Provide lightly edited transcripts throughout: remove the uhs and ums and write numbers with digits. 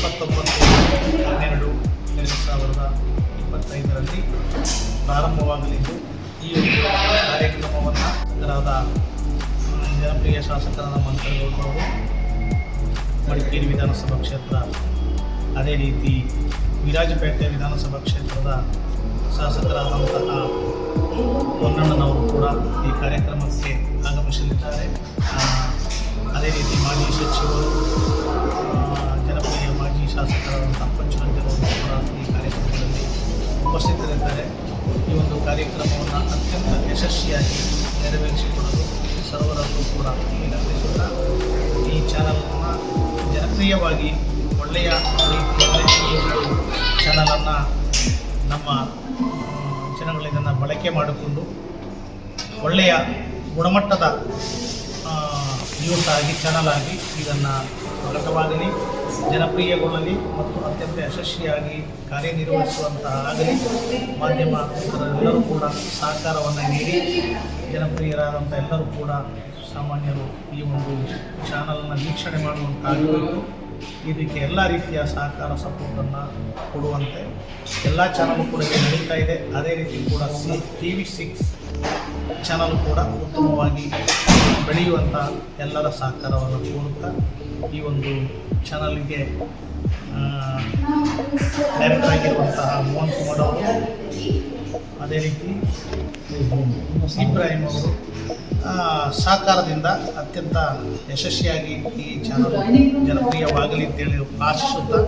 29/12/2025 ಪ್ರಾರಂಭವಾಗಲಿದ್ದು ಈ ಒಂದು ಕಾರ್ಯಕ್ರಮವನ್ನು ಇದರಾದ ಜನಪ್ರಿಯ ಶಾಸಕರಾದ ಮಂತ್ರಿಗೌಡರು ಮಡಿಕೇರಿ ವಿಧಾನಸಭಾ ಕ್ಷೇತ್ರ, ಅದೇ ರೀತಿ ವಿರಾಜಪೇಟೆ ವಿಧಾನಸಭಾ ಕ್ಷೇತ್ರದ ಶಾಸಕರಾದಂತಹ ಹೊನ್ನಣ್ಣನವರು ಕೂಡ ಈ ಕಾರ್ಯಕ್ರಮಕ್ಕೆ ಆಗಮಿಸಲಿದ್ದಾರೆ. ಅದೇ ರೀತಿ ಮಾಜಿ ಸಚಿವರು, ಜನಪ್ರಿಯ ಮಾಜಿ ಶಾಸಕರಾದಂತಹ ಪಂಚರಂಜನವರು ಕೂಡ ಈ ಕಾರ್ಯಕ್ರಮದಲ್ಲಿ ಉಪಸ್ಥಿತರಿದ್ದಾರೆ. ಈ ಒಂದು ಕಾರ್ಯಕ್ರಮವನ್ನು ಅತ್ಯಂತ ಯಶಸ್ವಿಯಾಗಿ ನೆರವೇರಿಸಿಕೊಳ್ಳಲು ಸರ್ವರಲ್ಲೂ ಕೂಡ ವಿನಂತಿಸುತ್ತಾ ಈ ಚಾನಲನ್ನು ಜನಪ್ರಿಯವಾಗಿ ಒಳ್ಳೆಯ ರೀತಿಯಲ್ಲಿ ಈ ಒಂದು ಚಾನಲನ್ನು ನಮ್ಮ ಜನಗಳು ಇದನ್ನು ಬಳಕೆ ಮಾಡಿಕೊಂಡು ಒಳ್ಳೆಯ ಗುಣಮಟ್ಟದ ನ್ಯೂಸ್ ಆಗಿ ಚಾನಲ್ ಆಗಿ ಇದನ್ನು ಪ್ರಕಟವಾಗಲಿ, ಜನಪ್ರಿಯಗೊಳ್ಳಲಿ ಮತ್ತು ಅತ್ಯಂತ ಯಶಸ್ವಿಯಾಗಿ ಕಾರ್ಯನಿರ್ವಹಿಸುವಂತಹ ಆಗಲಿ ಮಾಧ್ಯಮ ಮಿತ್ರರೆಲ್ಲರೂ ಕೂಡ ಸಹಕಾರವನ್ನು ನೀಡಿ ಜನಪ್ರಿಯರಾದಂಥ ಎಲ್ಲರೂ ಕೂಡ ಸಾಮಾನ್ಯರು ಈ ಒಂದು ಚಾನಲ್ನ ವೀಕ್ಷಣೆ ಮಾಡುವಂತಾಗಬೇಕು. ಇದಕ್ಕೆ ಎಲ್ಲ ರೀತಿಯ ಸಹಕಾರ ಸಪೋರ್ಟನ್ನು ಕೊಡುವಂತೆ ಎಲ್ಲ ಚಾನಲ್ ಕೂಡ ನಡೀತಾ ಇದೆ. ಅದೇ ರೀತಿ ಕೂಡ TV6 ಚಾನಲ್ ಕೂಡ ಉತ್ತಮವಾಗಿ ಬೆಳೆಯುವಂಥ ಎಲ್ಲರ ಸಹಕಾರವನ್ನು ಕೋರುತ್ತಾ ಈ ಒಂದು ಚಾನಲ್ಗೆ ಡೈರೆಕ್ಟರ್ ಆಗಿರುವಂತಹ ಮೋಹನ್ ಕುಮಾರ್ ಅವರು, ಅದೇ ರೀತಿ ಇಬ್ರಾಹಿಂ ಅವರು ಸಹಕಾರದಿಂದ ಅತ್ಯಂತ ಯಶಸ್ವಿಯಾಗಿ ಈ ಚಾನಲ್ ಜನಪ್ರಿಯವಾಗಲಿ ಅಂತೇಳಿ ಆಶಿಸುತ್ತಾ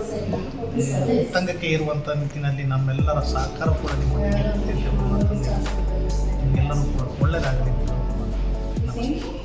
ಉತ್ತಂಗಕ್ಕೆ ಇರುವಂಥ ನಿಟ್ಟಿನಲ್ಲಿ ನಮ್ಮೆಲ್ಲರ ಸಹಕಾರ ಕೂಡ ನಿಮ್ಮೊಂದಿಗೆ ನಿಮ್ಗೆಲ್ಲರೂ ಕೂಡ ಒಳ್ಳೆಯದಾಗಲಿ. ನಮಸ್ತೆ.